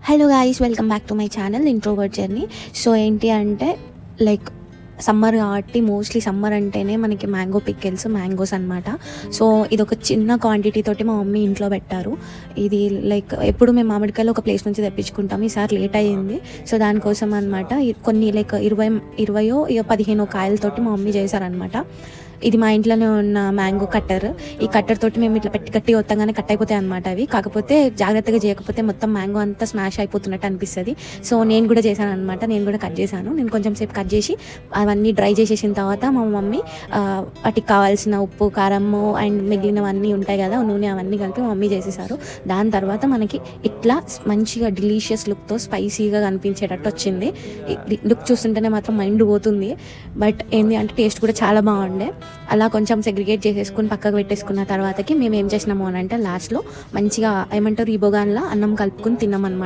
Hello guys, welcome back to my channel introvert journey. So ఏంటి అంటే like summer కాబట్టి mostly summer అంటేనే మనకి మ్యాంగో పిక్కెల్స్, మ్యాంగోస్ అనమాట. సో ఇది ఒక చిన్న క్వాంటిటీ తోటి మా మమ్మీ ఇంట్లో పెట్టారు. ఇది లైక్ ఎప్పుడు మేము మామిడికాయలు ఒక ప్లేస్ నుంచి తెప్పించుకుంటాం, ఈసారి లేట్ అయ్యింది. సో దానికోసం అనమాట కొన్ని లైక్ 15 కాయలతోటి మా మమ్మీ చేశారనమాట. ఇది మా ఇంట్లోనే ఉన్న మ్యాంగో కట్టర్. ఈ కట్టర్ తోటి మేము ఇట్లా గట్టిగా వస్తాగానే కట్ అయిపోతాయి అనమాట అవి. కాకపోతే జాగ్రత్తగా చేయకపోతే మొత్తం మ్యాంగో అంతా స్మాష్ అయిపోతున్నట్టు అనిపిస్తుంది. సో నేను కూడా చేశాను అనమాట. నేను కూడా కట్ చేశాను. నేను కొంచెం సేపు కట్ చేసి అవన్నీ డ్రై చేసేసిన తర్వాత మా మమ్మీ వాటికి కావాల్సిన ఉప్పు, కారము అండ్ మిగిలినవన్నీ ఉంటాయి కదా, నూనె, అవన్నీ కలిపి మా మమ్మీ చేసేసారు. దాని తర్వాత మనకి ఇట్లా మంచిగా డిలీషియస్ లుక్తో స్పైసీగా కనిపించేటట్టు వచ్చింది. లుక్ చూస్తుంటేనే మాత్రం మైండ్ పోతుంది. బట్ ఏంటి అంటే టేస్ట్ కూడా చాలా బాగుండే. అలా కొంచెం సెగ్రిగేట్ చేసేసుకుని పక్కకు పెట్టేసుకున్న తర్వాతకి మేము ఏం చేసినాము అని అంటే లాస్ట్లో మంచిగా ఏమంటారు ఈ బొగాన్లా అన్నం కలుపుకొని తిన్నామన్నమాట.